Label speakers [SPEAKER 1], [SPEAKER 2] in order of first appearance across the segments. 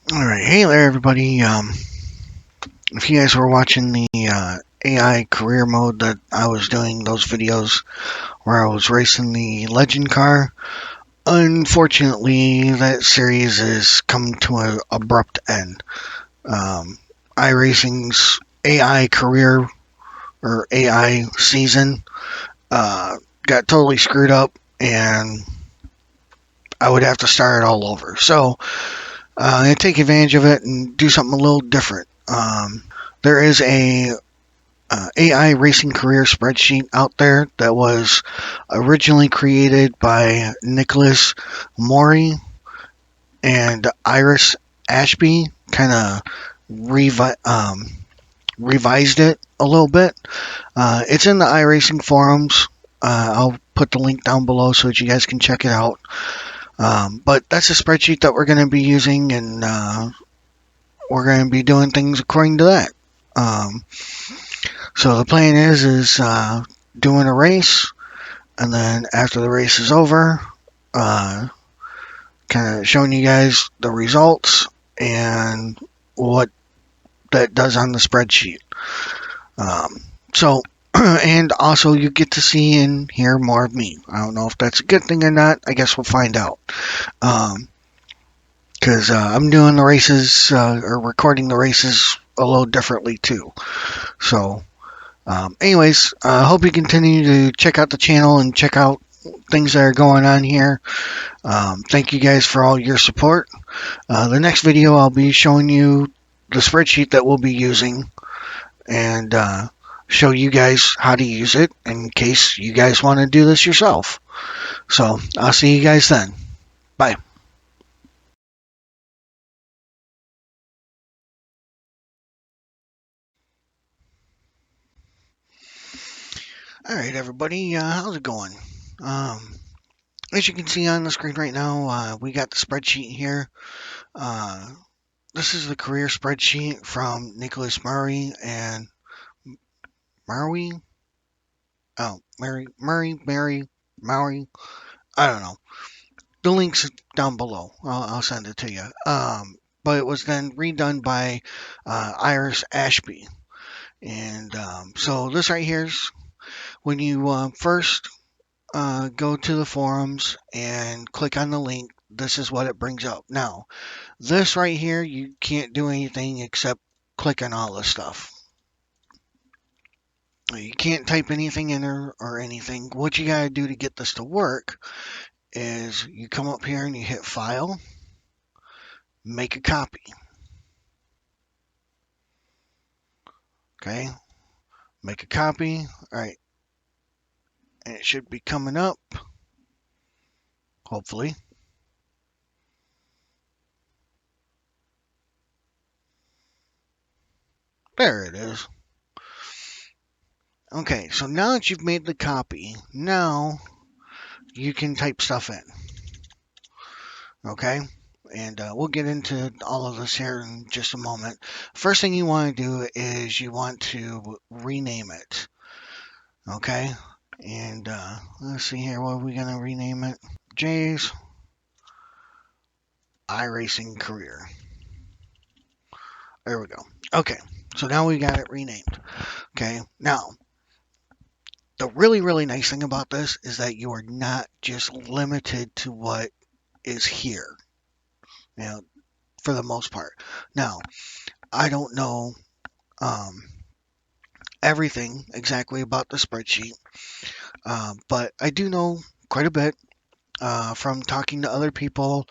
[SPEAKER 1] All right, hey there, everybody. If you guys were watching the AI career mode that I was doing, those videos where I was racing the legend car, unfortunately, that series has come to an abrupt end. Um, iRacing's AI career or AI season got totally screwed up, and I would have to start it all over. So I'm going to take advantage of it and do something a little different. There is a AI racing career spreadsheet out there that was originally created by Nicholas Mori and Iris Ashby. Kind of revised it a little bit. It's in the iRacing forums. I'll put the link down below so that you guys can check it out. But that's a spreadsheet that we're going to be using, and we're going to be doing things according to that. Um, so the plan is doing a race, and then after the race is over, uh, kind of showing you guys the results and what that does on the spreadsheet. So, and also you get to see and hear more of me. I don't know if that's a good thing or not. I guess we'll find out. Because I'm doing the races or recording the races a little differently too. So, anyways, I hope you continue to check out the channel and check out things that are going on here. Thank you guys for all your support. The next video I'll be showing you the spreadsheet that we'll be using and show you guys how to use it in case you guys want to do this yourself. So I'll see you guys then. Bye. All right, everybody, how's it going? Um, as you can see on the screen right now, we got the spreadsheet here. Uh, this is the career spreadsheet from Nicholas Murray and Murray. Oh, Murray. I don't know. The link's down below. I'll send it to you. But it was then redone by Iris Ashby. And so this right here is when you first go to the forums and click on the link, this is what it brings up. Now, this right here, you can't do anything except click on all this stuff. You can't type anything in there or anything. What you got to do to get this to work is you come up here and you hit File, make a copy. Okay, make a copy. All right, and it should be coming up, hopefully. There it is. Okay, so now that you've made the copy, now you can type stuff in. Okay, and we'll get into all of this here in just a moment. First thing you want to do is you want to rename it. Okay, and let's see here, what are we going to rename it? Jay's iRacing Career. There we go. Okay, so now we got it renamed. Okay, now the really, really nice thing about this is that you are not just limited to what is here, you know, for the most part. Now, I don't know um, everything exactly about the spreadsheet, but I do know quite a bit from talking to other people.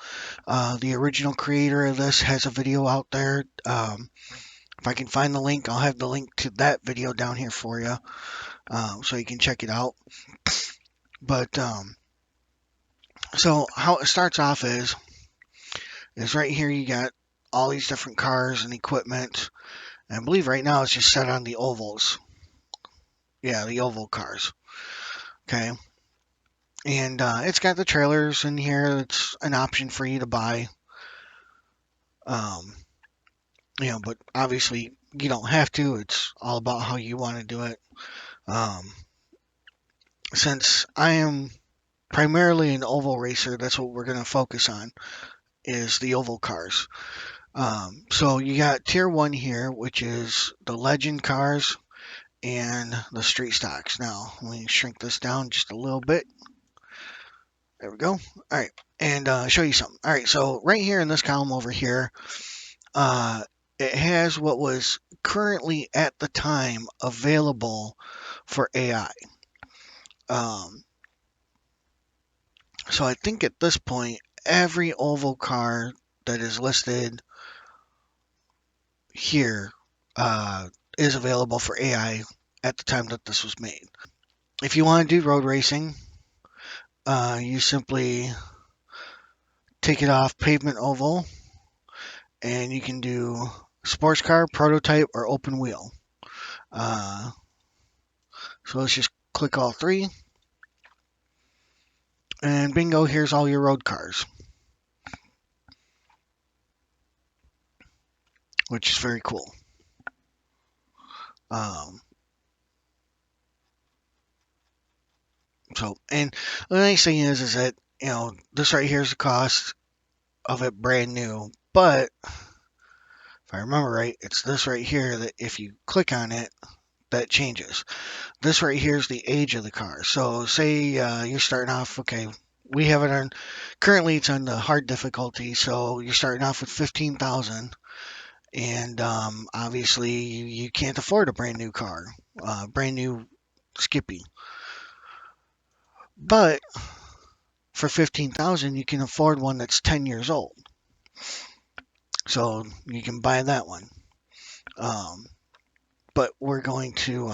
[SPEAKER 1] The original creator of this has a video out there. If I can find the link, I'll have the link to that video down here for you, so you can check it out. But so how it starts off is right here. You got all these different cars and equipment. And I believe right now it's just set on the ovals. Yeah, the oval cars. Okay. And it's got the trailers in here. It's an option for you to buy. Um, but obviously you don't have to. It's all about how you want to do it. Um, since I am primarily an oval racer, that's what we're going to focus on is the oval cars. So you got tier 1 here, which is the legend cars and the street stocks. Now, let me shrink this down just a little bit. There we go. All right, and show you something. All right, so right here in this column over here, uh, it has what was currently at the time available for AI. Um, so I think at this point, every oval car that is listed here is available for AI at the time that this was made. If you want to do road racing, you simply take it off pavement oval and you can do sports car, prototype, or open wheel. Uh, so let's just click all three. And bingo, here's all your road cars, which is very cool. Um, and the nice thing is that, this right here is the cost of it brand new. But if I remember right, it's this right here that if you click on it, that changes. This right here is the age of the car. So say you're starting off, okay, we have it on, currently it's on the hard difficulty, so you're starting off with 15,000, and obviously you can't afford a brand new car, brand new Skippy. But for 15,000, you can afford one that's 10 years old. So you can buy that one. But we're going to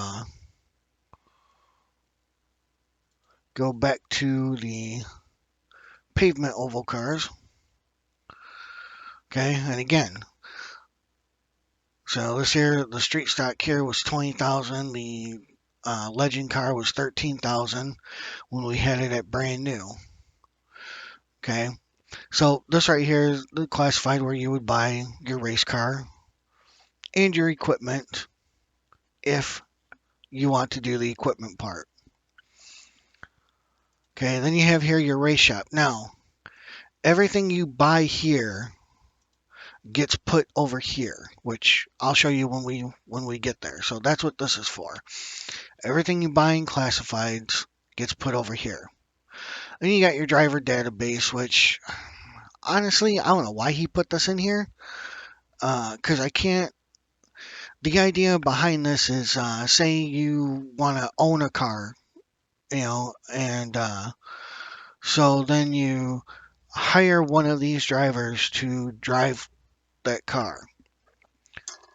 [SPEAKER 1] go back to the pavement oval cars. Okay, and again, so this here, the street stock here was 20,000. The legend car was 13,000 when we had it at brand new. Okay, so this right here is the classified where you would buy your race car and your equipment if you want to do the equipment part. Okay, then you have here your race shop. Now, everything you buy here gets put over here, which I'll show you when we get there. So that's what this is for. Everything you buy in classifieds gets put over here. Then you got your driver database, which honestly, I don't know why he put this in here. Because I can't. The idea behind this is say you want to own a car, and so then you hire one of these drivers to drive that car.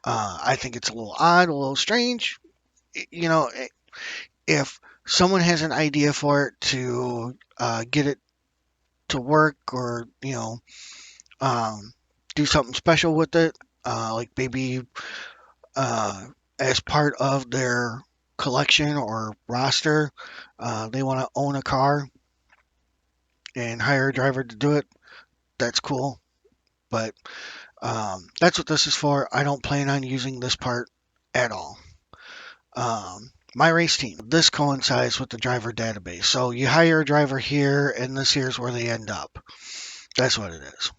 [SPEAKER 1] I think it's a little odd, a little strange. If someone has an idea for it to get it to work, or do something special with it, like maybe as part of their collection or roster, they want to own a car and hire a driver to do it, that's cool. But that's what this is for. I don't plan on using this part at all. My race team, this coincides with the driver database. So you hire a driver here, and this here's where they end up. That's what it is.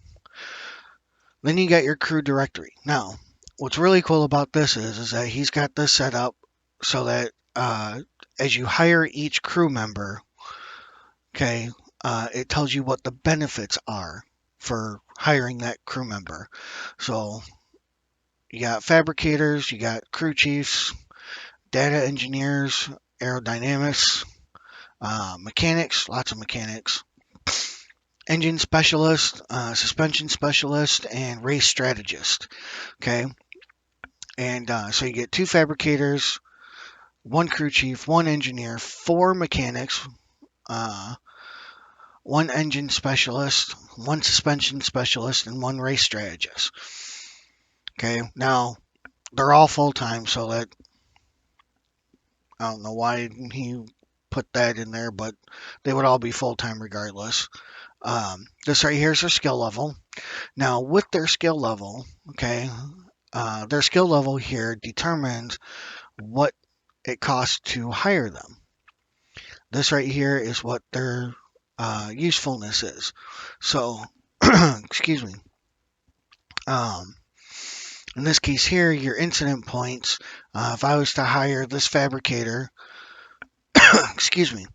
[SPEAKER 1] Then you got your crew directory. Now, what's really cool about this is that he's got this set up so that as you hire each crew member, okay, it tells you what the benefits are for hiring that crew member. So you got fabricators, you got crew chiefs, data engineers, aerodynamics, mechanics, lots of mechanics, engine specialist, suspension specialist, and race strategist. Okay, and so you get 2 fabricators, 1 crew chief, 1 engineer, 4 mechanics, 1 engine specialist, 1 suspension specialist, and 1 race strategist. Okay, now they're all full time, so that I don't know why he put that in there, but they would all be full time regardless. This right here is their skill level. Now, with their skill level, okay, their skill level here determines what it costs to hire them. This right here is what their usefulness is. So, excuse me. In this case here, your incident points, if I was to hire this fabricator, excuse me,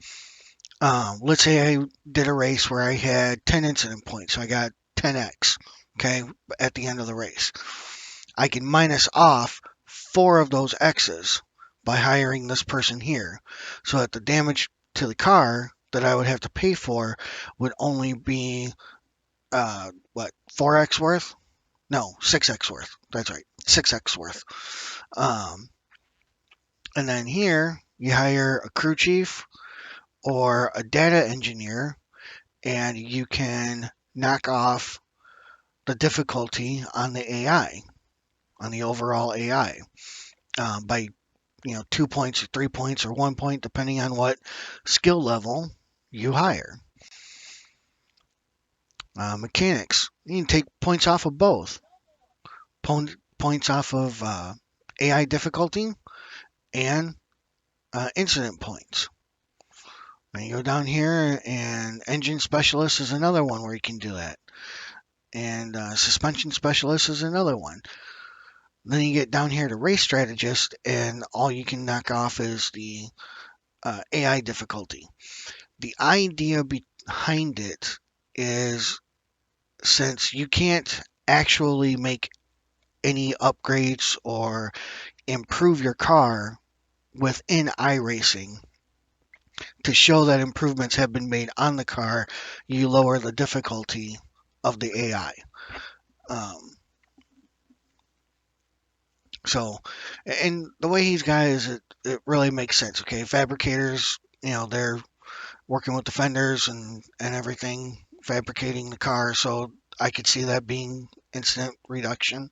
[SPEAKER 1] let's say I did a race where I had 10 incident points, so I got 10x, okay, at the end of the race. I can minus off 4 of those X's by hiring this person here, so that the damage to the car that I would have to pay for would only be, 4x worth? No, 6x worth. That's right, 6x worth. Um, and then here, you hire a crew chief or a data engineer, and you can knock off the difficulty on the AI, on the overall AI, by 2 points or 3 points or 1 point, depending on what skill level you hire. Mechanics, you can take points off of both. Points off of AI difficulty and incident points. And you go down here, and engine specialist is another one where you can do that. And suspension specialist is another one. Then you get down here to race strategist, and all you can knock off is the AI difficulty. The idea behind it is, since you can't actually make any upgrades or improve your car within iRacing, to show that improvements have been made on the car, you lower the difficulty of the AI. Um, so, and the way he's got is, it really makes sense. Okay, fabricators, they're working with the fenders and everything, fabricating the car. So I could see that being incident reduction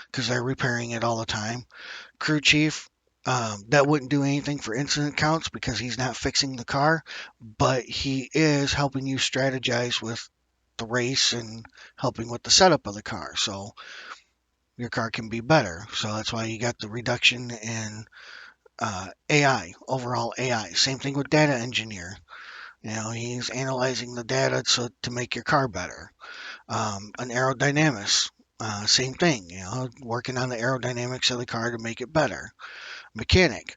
[SPEAKER 1] because they're repairing it all the time. Crew chief, that wouldn't do anything for incident counts because he's not fixing the car, but he is helping you strategize with the race and helping with the setup of the car. So your car can be better. So that's why you got the reduction in AI, overall AI. Same thing with data engineer. He's analyzing the data to make your car better. An aerodynamist, same thing. Working on the aerodynamics of the car to make it better. Mechanic,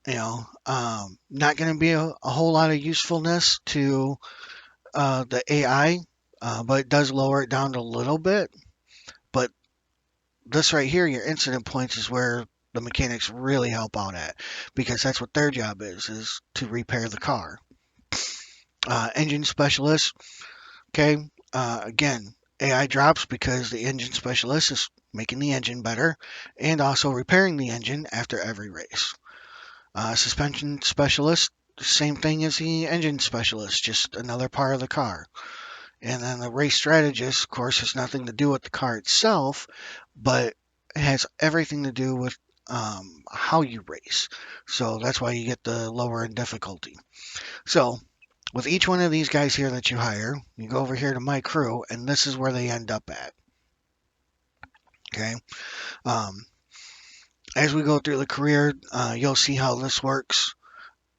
[SPEAKER 1] not going to be a whole lot of usefulness to the AI, but it does lower it down a little bit. But this right here, your incident points, is where the mechanics really help out at, because that's what their job is to repair the car. Engine specialist, okay, again, AI drops because the engine specialist is making the engine better and also repairing the engine after every race. Suspension specialist, same thing as the engine specialist, just another part of the car. And then the race strategist, of course, has nothing to do with the car itself, but it has everything to do with how you race. So that's why you get the lower in difficulty. So with each one of these guys here that you hire, you go over here to my crew, and this is where they end up at. Okay. Um, as we go through the career, you'll see how this works.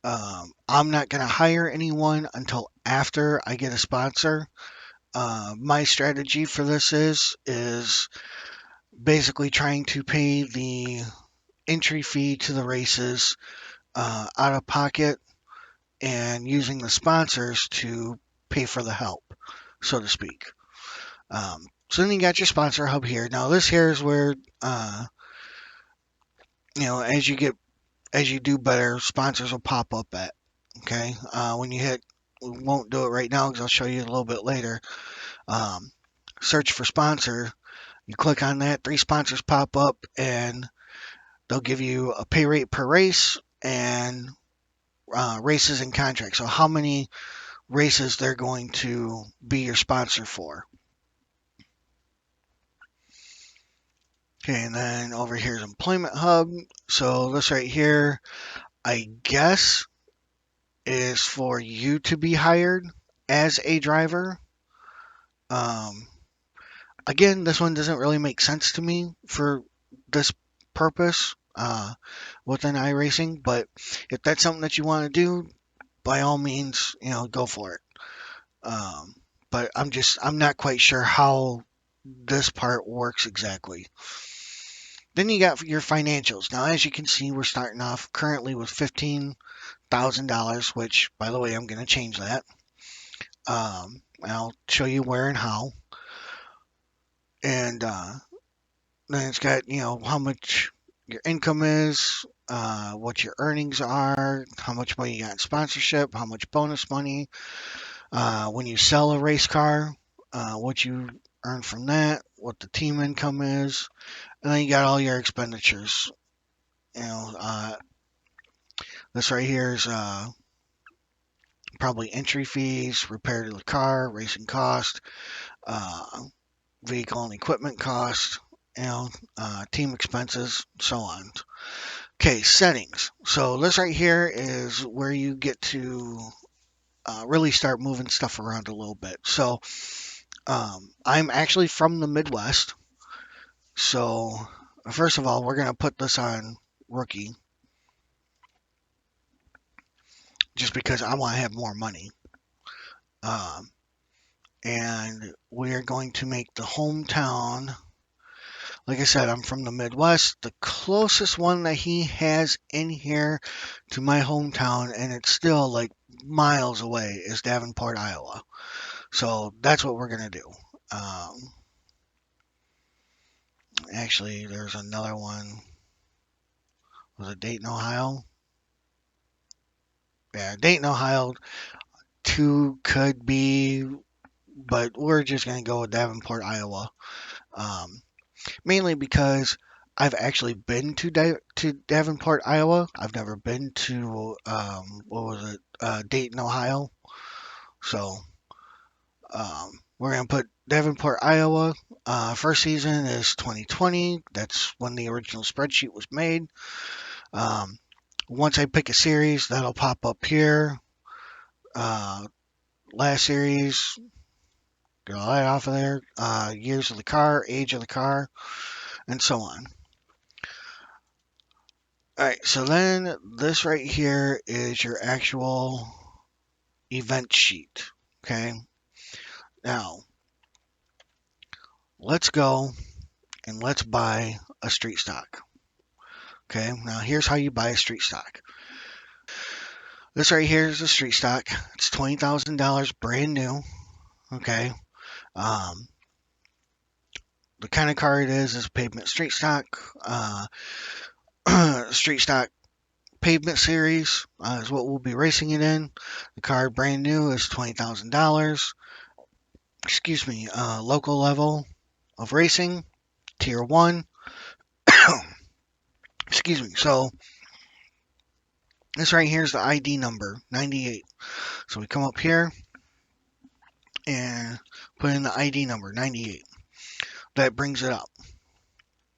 [SPEAKER 1] I'm not going to hire anyone until after I get a sponsor. My strategy for this is basically trying to pay the entry fee to the races out of pocket, and using the sponsors to pay for the help, so to speak. So then you got your sponsor hub here. Now this here is where as you do better, sponsors will pop up at. Okay, when you hit, we won't do it right now because I'll show you a little bit later. Um, Search for sponsor. You click on that, 3 sponsors pop up, and they'll give you a pay rate per race and races and contracts. So how many races they're going to be your sponsor for. Okay, and then over here is Employment Hub. So this right here, I guess, is for you to be hired as a driver. Um, Again, this one doesn't really make sense to me for this purpose within iRacing, but if that's something that you want to do, by all means, go for it. Um, but I'm not quite sure how this part works exactly. Then you got your financials. Now, as you can see, we're starting off currently with $15,000, which, by the way, I'm going to change that. I'll show you where and how. And then it's got, how much your income is, what your earnings are, how much money you got in sponsorship, how much bonus money, when you sell a race car, what you earn from that, what the team income is, and then you got all your expenditures. This right here is probably entry fees, repair to the car, racing cost, uh, vehicle and equipment cost, team expenses, so on. Okay, settings. So this right here is where you get to really start moving stuff around a little bit. So I'm actually from the Midwest. So first of all, we're going to put this on rookie just because I want to have more money. Um, and we're going to make the hometown. Like I said, I'm from the Midwest. The closest one that he has in here to my hometown, and it's still like miles away, is Davenport, Iowa. So that's what we're going to do. Actually, there's another one. Was it Dayton, Ohio? Yeah, Dayton, Ohio, two could be, but we're just going to go with Davenport, Iowa. Um, Mainly because I've actually been to Davenport, Iowa. I've never been to what was it, Dayton, Ohio. So we're gonna put Davenport, Iowa. First season is 2020. That's when the original spreadsheet was made. Um, Once I pick a series, that'll pop up here. Last series, get all that off of there. Years of the car, age of the car, and so on. All right, so then this right here is your actual event sheet. Okay, now let's go and let's buy a street stock. Okay, now here's how you buy a street stock. This right here is a street stock. It's $20,000 brand new. Okay, um, the kind of car it is pavement street stock. Street stock pavement series is what we'll be racing it in. The car brand new is $20,000. Excuse me, local level of racing, tier 1. Excuse me. So this right here is the ID number, 98. So we come up here and put in the ID number, 98. That brings it up.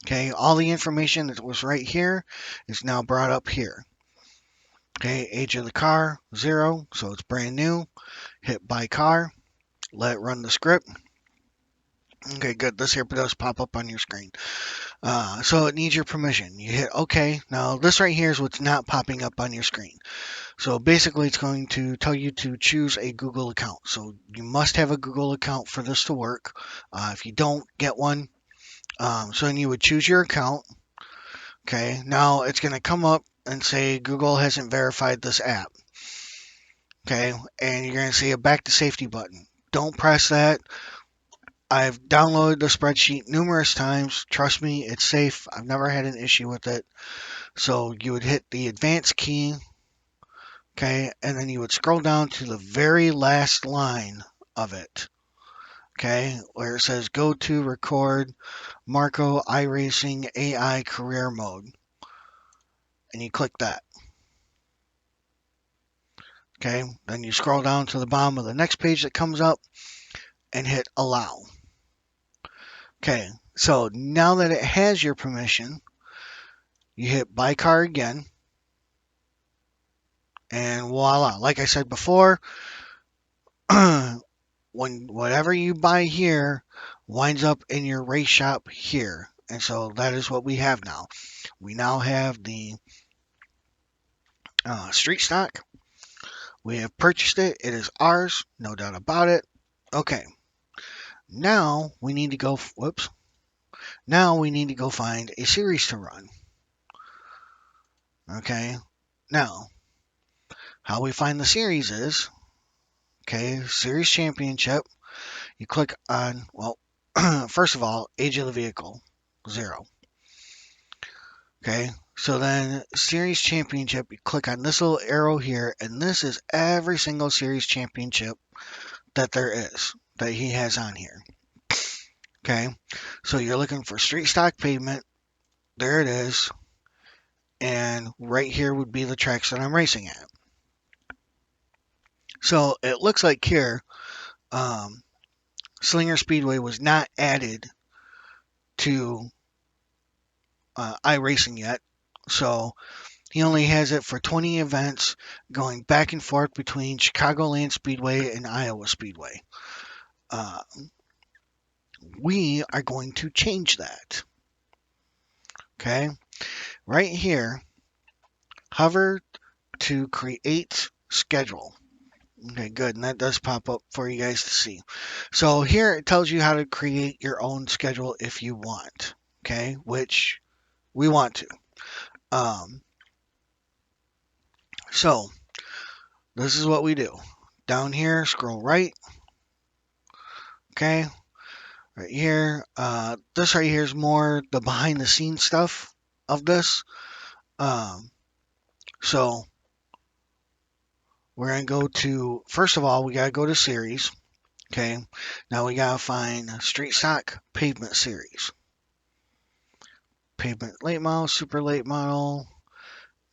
[SPEAKER 1] Okay, all the information that was right here is now brought up here. Okay, age of the car, 0, so it's brand new. Hit buy car, let it run the script. Okay, good. This here does pop up on your screen. So it needs your permission. You hit OK. Now this right here is what's not popping up on your screen. So basically it's going to tell you to choose a Google account. So you must have a Google account for this to work. If you don't, get one. So then you would choose your account. Okay, now it's going to come up and say Google hasn't verified this app. Okay, and you're going to see a back to safety button. Don't press that. I've downloaded the spreadsheet numerous times. Trust me, it's safe. I've never had an issue with it. So you would hit the advanced key, okay, and then you would scroll down to the very last line of it, okay, where it says go to record Marco iRacing AI career mode, and you click that. Okay, then you scroll down to the bottom of the next page that comes up and hit allow. Okay, so now that it has your permission, you hit buy car again, and voila. Like I said before, when whatever you buy here winds up in your race shop here. And so that is what we have now. We now have the street stock. We have purchased it. It is ours, no doubt about it. Okay, now we need to go. Whoops. Now we need to go find a series to run. Okay. Now, how we find the series is, okay, series championship. You click on, well, first of all, age of the vehicle, 0. Okay. So then series championship, you click on this little arrow here, and this is every single series championship that there is that he has on here. Okay. So you're looking for street stock pavement. There it is. And right here would be the tracks that I'm racing at. So it looks like here, Slinger Speedway was not added to iRacing yet. So he only has it for 20 events going back and forth between Chicagoland Speedway and Iowa Speedway. Uh, we are going to change that. Okay. Right here, hover to create schedule. Okay, good. And that does pop up for you guys to see. So here it tells you how to create your own schedule if you want. Okay, which we want to. Um, so this is what we do. Down here, scroll right. Okay, right here. This right here is more the behind the scenes stuff of this. Um, so we're gonna go to, first of all, we gotta go to series. Okay, now we gotta find street stock pavement series. Pavement late model, super late model,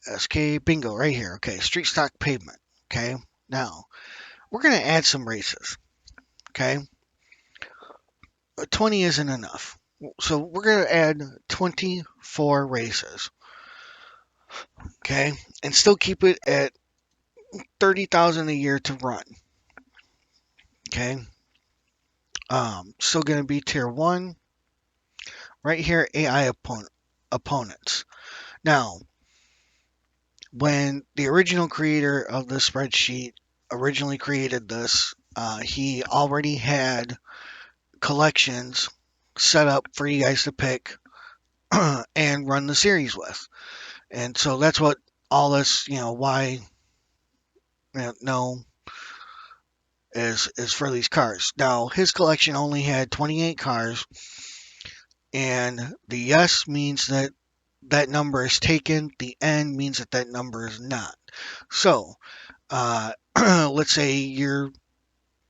[SPEAKER 1] SK, bingo, right here. Okay, street stock pavement. Okay, now we're gonna add some races. Okay, 20 isn't enough. So we're gonna add 24 races. Okay, and still keep it at 30,000 a year to run. Okay, still gonna be tier 1. Right here, AI opponents. Now, when the original creator of the spreadsheet originally created this, he already had collections set up for you guys to pick and run the series with. And so that's what all this, why no is for these cars. Now, his collection only had 28 cars, and the yes means that that number is taken, the N means that that number is not. So, let's say your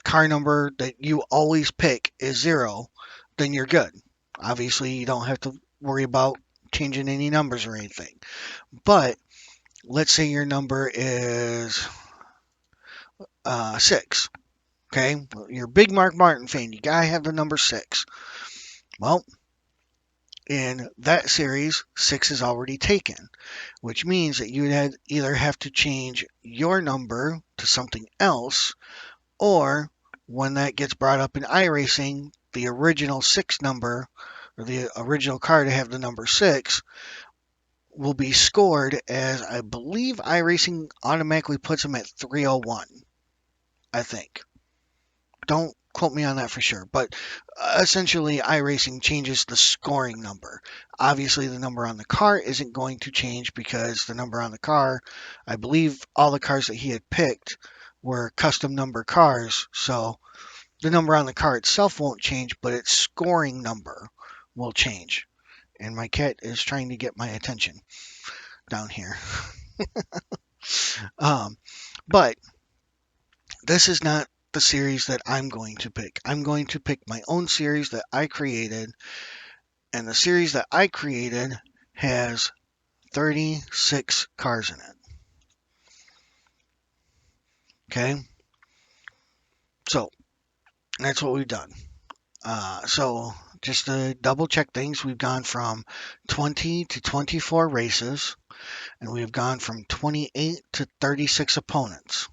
[SPEAKER 1] car number that you always pick is 0, then you're good. Obviously, you don't have to worry about changing any numbers or anything. But let's say your number is 6. Okay, you're a big Mark Martin fan. You gotta have the number 6. Well, in that series, 6 is already taken, which means that you would either have to change your number to something else, or when that gets brought up in iRacing, the original 6 number, or the original car to have the number 6, will be scored as, I believe iRacing automatically puts them at 301, I think. Don't quote me on that for sure, but essentially iRacing changes the scoring number. Obviously, the number on the car isn't going to change because the number on the car, I believe all the cars that he had picked were custom number cars, so the number on the car itself won't change, but its scoring number will change. And my cat is trying to get my attention down here. But this is not the series that I'm going to pick. I'm going to pick my own series that I created, and the series that I created has 36 cars in it. Okay, so that's what we've done. So just to double check things, we've gone from 20 to 24 races, and we've gone from 28 to 36 opponents.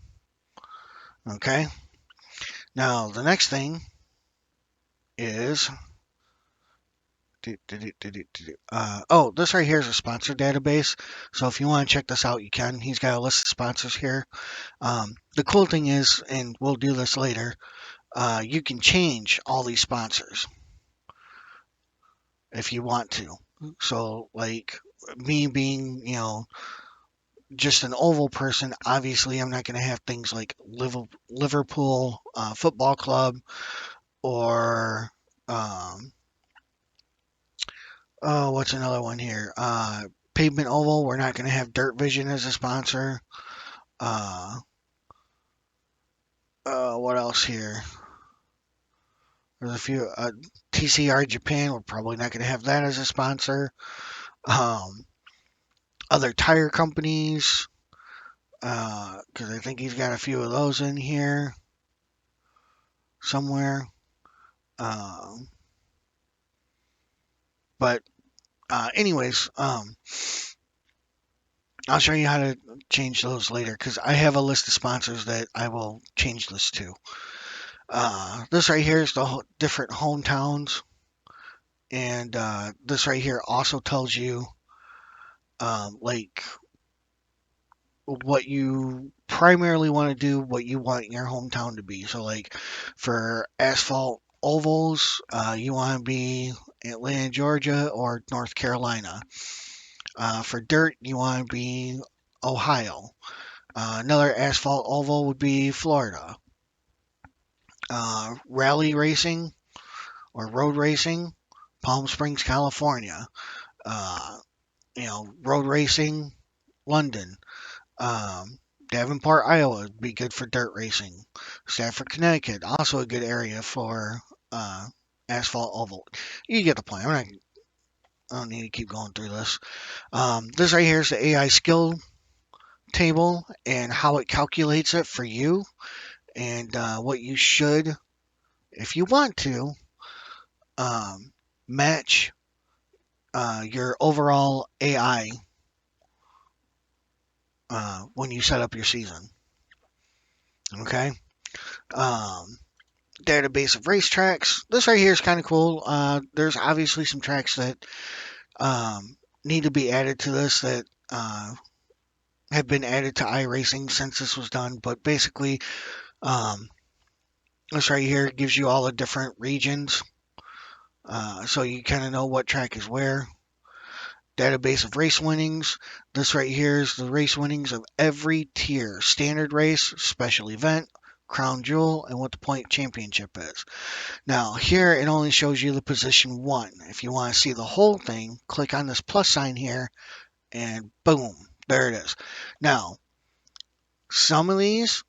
[SPEAKER 1] Okay, now the next thing is this right here is a sponsor database. So if you want to check this out, you can. He's got a list of sponsors here. The cool thing is, and we'll do this later, you can change all these sponsors. if you want to. So, like me being, just an oval person, obviously I'm not going to have things like Liverpool Football Club or um, oh, what's another one here? Pavement Oval. We're not going to have Dirt Vision as a sponsor. Uh, what else here? There's a few. TCR Japan. We're probably not going to have that as a sponsor. Um, other tire companies. Because I think he's got a few of those in here somewhere. Um, but anyways, I'll show you how to change those later because I have a list of sponsors that I will change this to. This right here is the different hometowns, and this right here also tells you like what you primarily want to do, what you want your hometown to be. So, like for asphalt ovals, you want to be Atlanta, Georgia, or North Carolina. For dirt, you want to be Ohio. Another asphalt oval would be Florida. Rally racing or road racing, Palm Springs, California. Uh, road racing, London. Um, Davenport, Iowa would be good for dirt racing. Stafford, Connecticut, also a good area for uh, asphalt oval. You get the point. I don't need to keep going through this. This right here is the AI skill table and how it calculates it for you and what you should, if you want to, um, match your overall AI when you set up your season. Okay. Um, Database of racetracks. This right here is kind of cool. There's obviously some tracks that need to be added to this that have been added to iRacing since this was done. But basically, um, this right here gives you all the different regions, so you kind of know what track is where. Database of race winnings. This right here is the race winnings of every tier: standard race, special event, crown jewel, and what the point championship is. Now, here it only shows you the position one. If you want to see the whole thing, click on this plus sign here, and boom, there it is. Now, some of these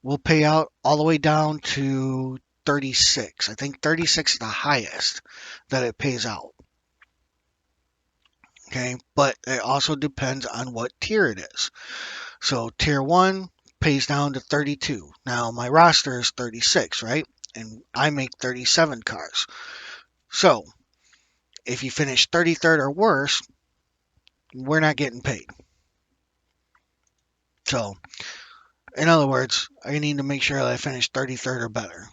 [SPEAKER 1] will pay out all the way down to 36. I think 36 is the highest that it pays out. Okay, but it also depends on what tier it is. So, tier 1 pays down to 32. Now, my roster is 36, right? And I make 37 cars. So, if you finish 33rd or worse, we're not getting paid. So, in other words, I need to make sure that I finish 33rd or better.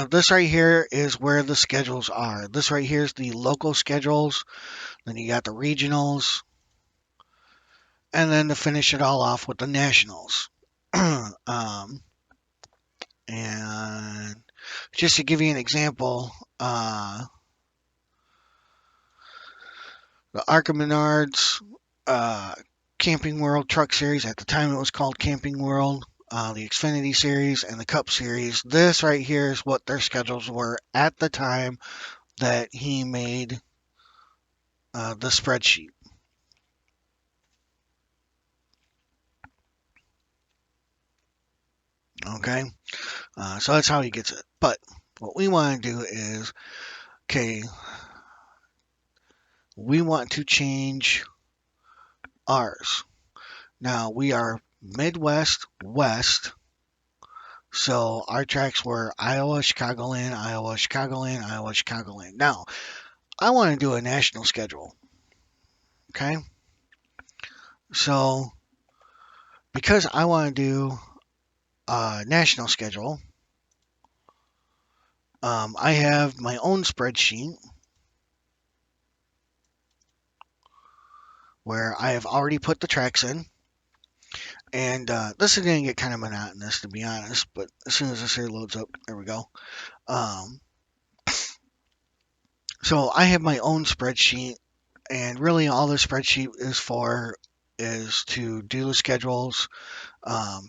[SPEAKER 1] This right here is where the schedules are. This right here is the local schedules. Then you got the regionals. And then to finish it all off with the nationals. And just to give you an example, the Arca Menards Camping World Truck Series, at the time it was called Camping World, the Xfinity Series, and the Cup Series. This right here is what their schedules were at the time that he made the spreadsheet. Okay, so that's how he gets it. But what we want to do is, okay, we want to change ours. Now we are Midwest West. So our tracks were Iowa, Chicagoland, Iowa, Chicagoland, Iowa, Chicagoland. Now, I want to do a national schedule. Okay. So, because I want to do a national schedule, I have my own spreadsheet where I have already put the tracks in. And this is going to get kind of monotonous, to be honest. But as soon as this here loads up, there we go. Um, So I have my own spreadsheet, and really all the spreadsheet is for is to do the schedules,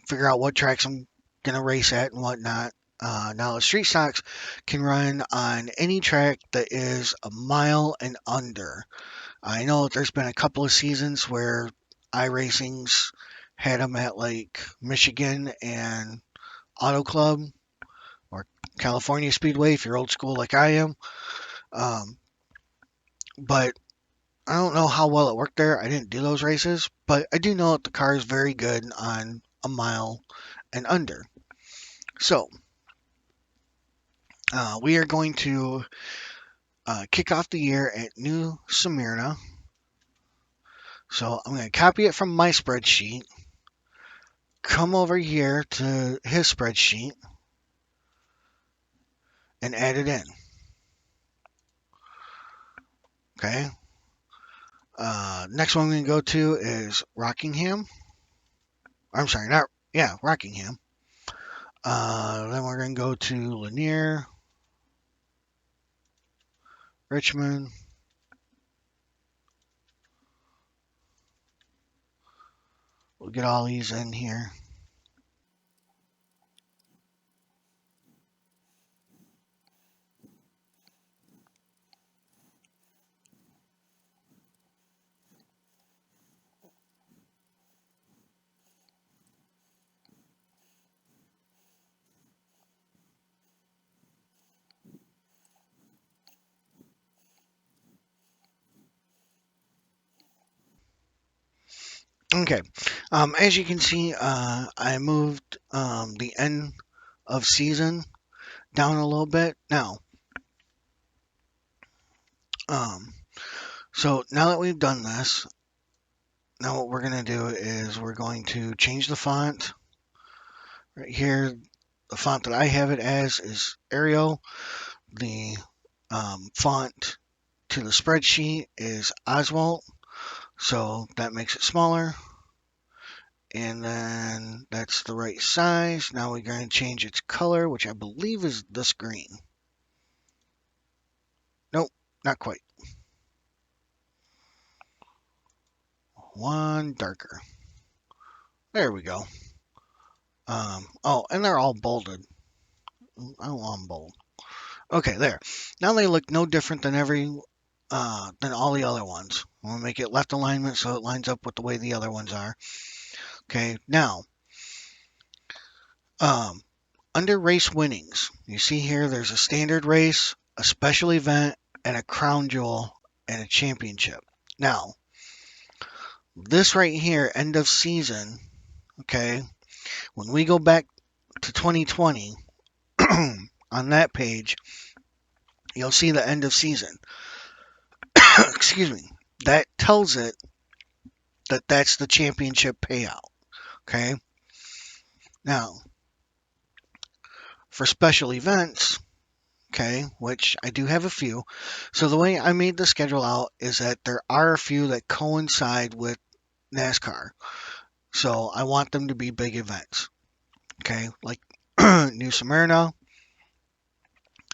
[SPEAKER 1] figure out what tracks I'm gonna race at and whatnot. Now the street stocks can run on any track that is a mile and under. I know that there's been a couple of seasons where iRacing's had them at like Michigan and Auto Club or California Speedway if you're old school like I am. Um, but I don't know how well it worked there. I didn't do those races, but I do know that the car is very good on a mile and under. So we are going to kick off the year at New Smyrna. So I'm going to copy it from my spreadsheet, come over here to his spreadsheet, and add it in. Okay. Next one I'm going to go to is Rockingham. I'm sorry, not, yeah, Rockingham. Then we're going to go to Lanier, Richmond. We'll get all these in here. Okay. As you can see, I moved the end of season down a little bit. Now, um, so now that we've done this, now what we're going to do is we're going to change the font. Right here, the font that I have it as is Arial. The font to the spreadsheet is Oswald, so that makes it smaller. And then that's the right size. Now we're going to change its color, which I believe is this green. Nope, not quite. One darker. There we go. Oh, and they're all bolded. I don't want them bold. Okay, there. Now they look no different than than all the other ones. I'm gonna make it left alignment so it lines up with the way the other ones are. Okay, now, um, under race winnings, you see here there's a standard race, a special event, and a crown jewel and a championship. Now, this right here, end of season, okay, when we go back to 2020, on that page, you'll see the end of season. Excuse me. That tells it that that's the championship payout. Okay. Now, for special events, okay, which I do have a few. So the way I made the schedule out is that there are a few that coincide with NASCAR. So I want them to be big events. Okay, like New Smyrna,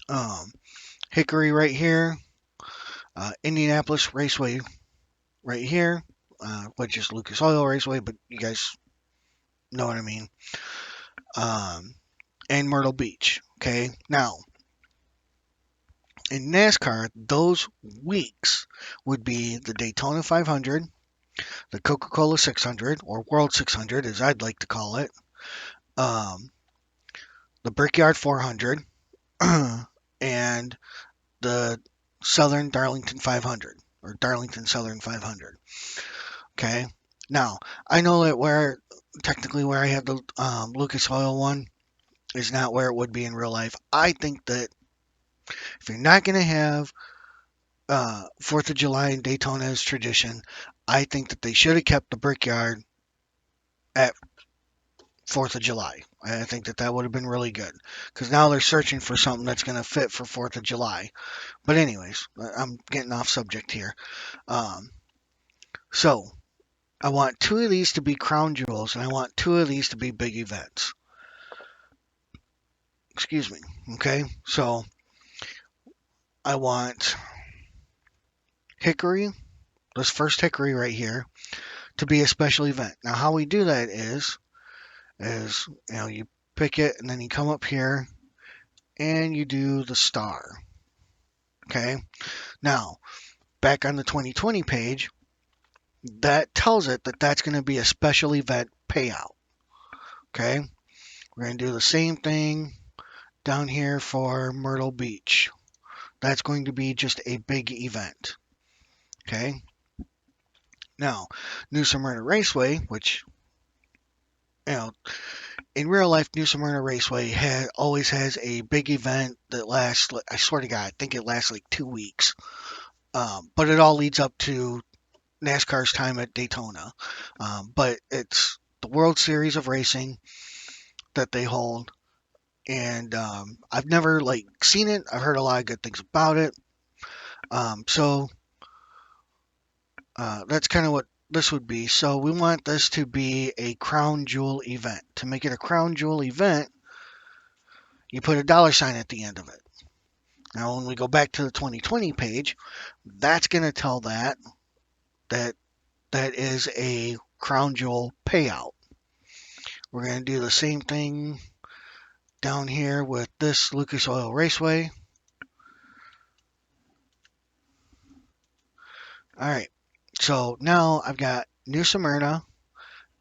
[SPEAKER 1] um, Hickory right here, Indianapolis Raceway right here, which is Lucas Oil Raceway, but you guys know what I mean. Um, and Myrtle Beach. Okay, now in NASCAR, those weeks would be the Daytona 500, the Coca-Cola 600, or World 600, as I'd like to call it, um, the Brickyard 400, and the Southern Darlington 500, or Darlington Southern 500. Okay. Now, I know that technically where I have the Lucas Oil one is not where it would be in real life. I think that if you're not going to have 4th of July in Daytona as tradition, I think that they should have kept the Brickyard at 4th of July. I think that that would have been really good because now they're searching for something that's going to fit for 4th of July. But anyways, I'm getting off subject here. Um, so I want 2 of these to be crown jewels, and I want 2 of these to be big events. Excuse me. Okay, so I want Hickory, this first Hickory right here, to be a special event. Now, how we do that is you pick it and then you come up here and you do the star. Okay. Now, back on the 2020 page, that tells it that that's going to be a special event payout. Okay. We're going to do the same thing down here for Myrtle Beach. That's going to be just a big event. Okay. Now, New Smyrna Raceway, which, in real life, New Smyrna Raceway always has a big event that lasts, I swear to God, I think it lasts like 2 weeks. But it all leads up to NASCAR's time at Daytona. But it's the World Series of Racing that they hold. And I've never seen it. I've heard a lot of good things about it. So that's kind of what this would be. So we want this to be a crown jewel event. To make it a crown jewel event, you put a $sign at the end of it. Now, when we go back to the 2020 page, that's going to tell that is a crown jewel payout. We're going to do the same thing down here with this Lucas Oil Raceway. All right, so now I've got New Smyrna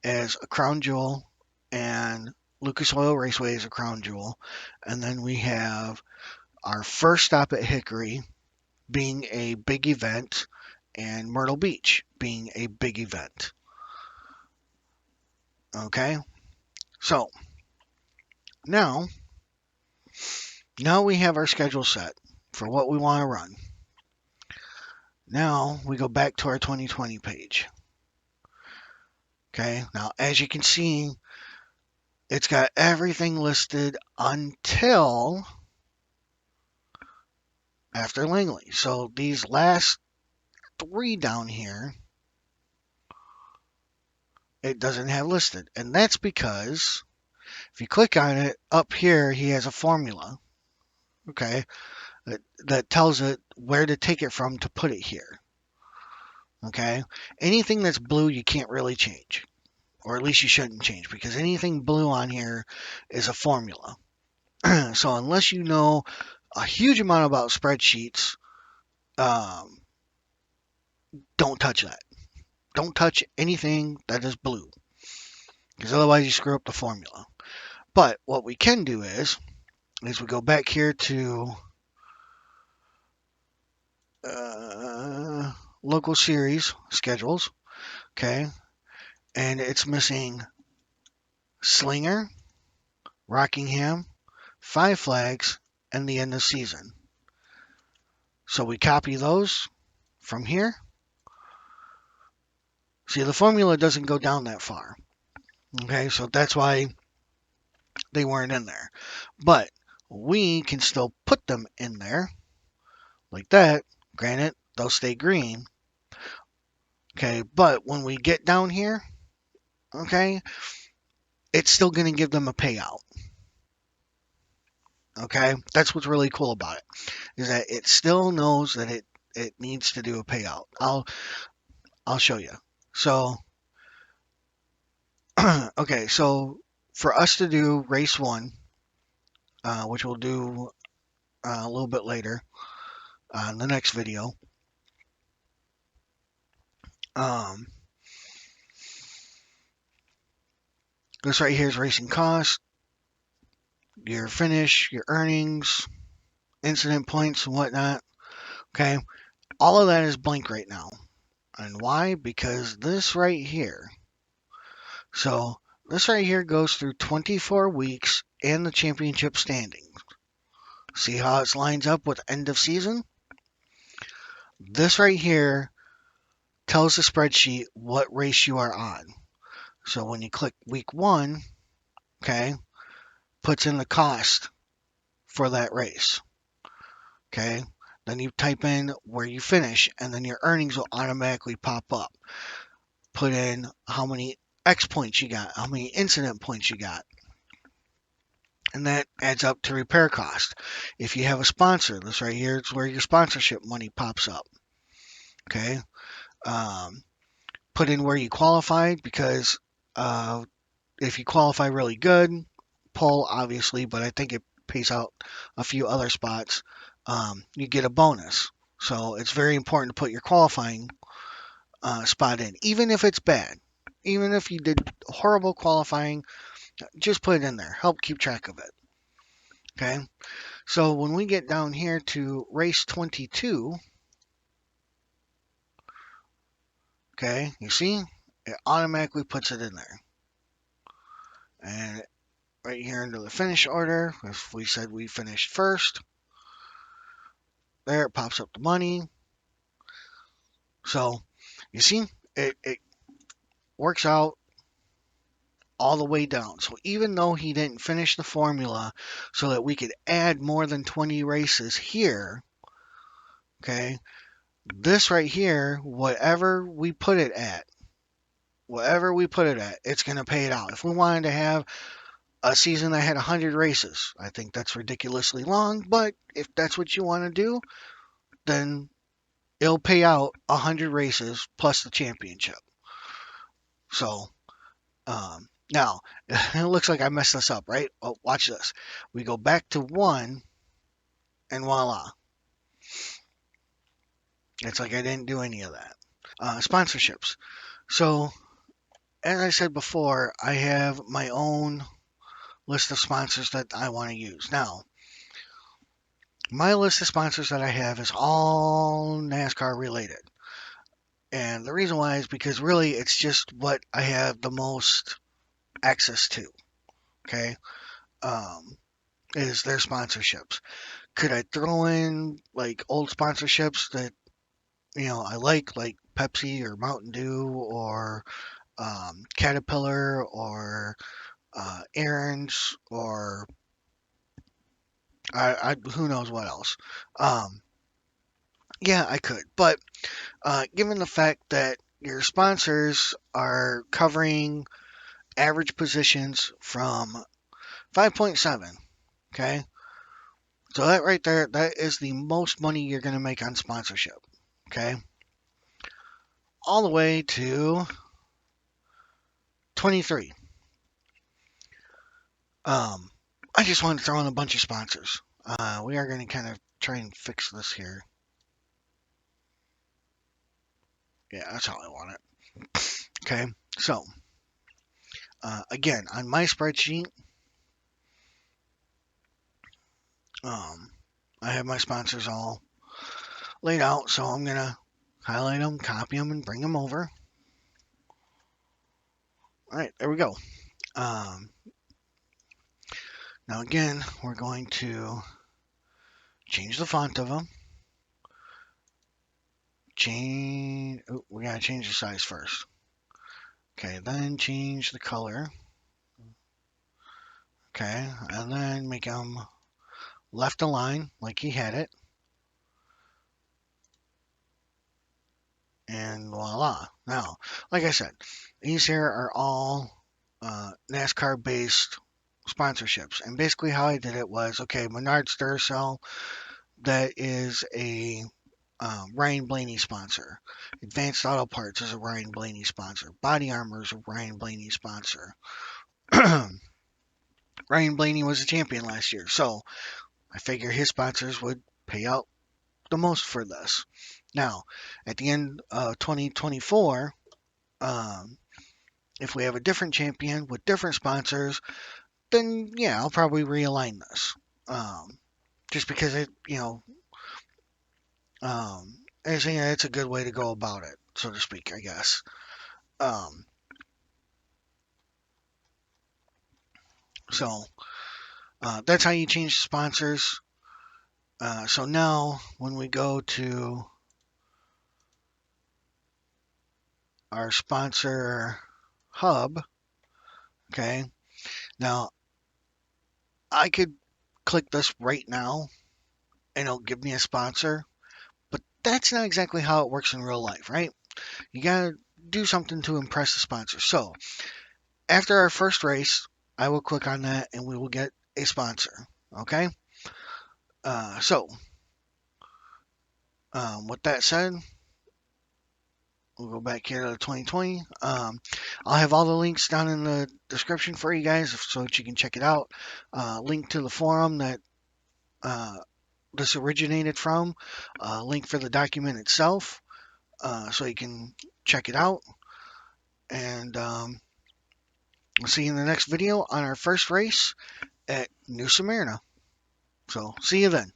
[SPEAKER 1] as a crown jewel and Lucas Oil Raceway as a crown jewel. And then we have our first stop at Hickory being a big event and Myrtle Beach being a big event. Okay, so now we have our schedule set for what we want to run. Now we go back to our 2020 page. Okay, now as you can see, it's got everything listed until after Langley. So these last 3 down here, it doesn't have listed. And that's because if you click on it, up here he has a formula, okay, that tells it where to take it from to put it here. Okay, anything that's blue you can't really change, or at least you shouldn't change, because anything blue on here is a formula. So unless you know a huge amount about spreadsheets, don't touch that. Don't touch anything that is blue, because otherwise you screw up the formula. But what we can do is we go back here to local series schedules, okay, and it's missing Slinger, Rockingham, Five Flags, and the end of season. So we copy those from here. See, the formula doesn't go down that far. Okay, so that's why they weren't in there. But we can still put them in there like that. Granted, they'll stay green. Okay, but when we get down here, okay, it's still going to give them a payout. Okay, that's what's really cool about it, is that it still knows that it needs to do a payout. I'll show you. So, okay, so for us to do race 1, which we'll do a little bit later in the next video, this right here is racing cost, your finish, your earnings, incident points, and whatnot. Okay, all of that is blank right now. And why? Because this right here. So this right here goes through 24 weeks and the championship standings. See how it lines up with end of season? This right here tells the spreadsheet what race you are on. So when you click week 1, okay, puts in the cost for that race. Okay, then you type in where you finish, and then your earnings will automatically pop up. Put in how many X points you got, how many incident points you got. And that adds up to repair cost. If you have a sponsor, this right here is where your sponsorship money pops up. Okay. Put in where you qualified, because if you qualify really good, pull obviously, but I think it pays out a few other spots. You get a bonus. So it's very important to put your qualifying spot in, even if it's bad. Even if you did horrible qualifying, just put it in there. Help keep track of it. Okay. So when we get down here to race 22, okay, you see, it automatically puts it in there. And right here into the finish order, if we said we finished first, there it pops up the money. So you see, it works out all the way down. So even though he didn't finish the formula so that we could add more than 20 races here, okay, this right here, whatever we put it at, it's going to pay it out. If we wanted to have a season that had 100 races, I think that's ridiculously long, but if that's what you want to do, then it'll pay out 100 races plus the championship. So, now, it looks like I messed this up, right? Oh, watch this. We go back to 1, and voila. It's like I didn't do any of that. Sponsorships. So, as I said before, I have my own list of sponsors that I want to use. Now, my list of sponsors that I have is all NASCAR related. And the reason why is because really it's just what I have the most access to. Okay. Um, is their sponsorships. Could I throw in like old sponsorships that I like Pepsi or Mountain Dew or Caterpillar or Aaron's or who knows what else. Um, yeah, I could, but given the fact that your sponsors are covering average positions from 5.7, okay, so that right there, that is the most money you're going to make on sponsorship, okay, all the way to 23. Um, I just want to throw in a bunch of sponsors. We are going to kind of try and fix this here. Yeah, that's how I want it. Okay, so again, on my spreadsheet, I have my sponsors all laid out, so I'm going to highlight them, copy them, and bring them over. All right, there we go. Now again, we're going to change the font of them. We gotta change the size first. Okay, then change the color. Okay, and then make them left align like he had it. And voila. Now, like I said, these here are all NASCAR based sponsorships. And basically how I did it was, okay, Menards Duracell, that is a Ryan Blaney sponsor. Advanced Auto Parts is a Ryan Blaney sponsor. Body Armor is a Ryan Blaney sponsor. Ryan Blaney was a champion last year, so I figure his sponsors would pay out the most for this. Now, at the end of 2024, if we have a different champion with different sponsors, then yeah, I'll probably realign this. Just because it's a good way to go about it, so to speak, I guess. Um, so that's how you change sponsors. So now when we go to our sponsor hub, okay, now I could click this right now and it'll give me a sponsor, but that's not exactly how it works in real life, right? You gotta do something to impress the sponsor. So after our first race, I will click on that and we will get a sponsor, okay? So with that said, We'll go back here to 2020. I'll have all the links down in the description for you guys so that you can check it out. Link to the forum that uh, this originated from. Link for the document itself so you can check it out. And we'll see you in the next video on our first race at New Smyrna. So see you then.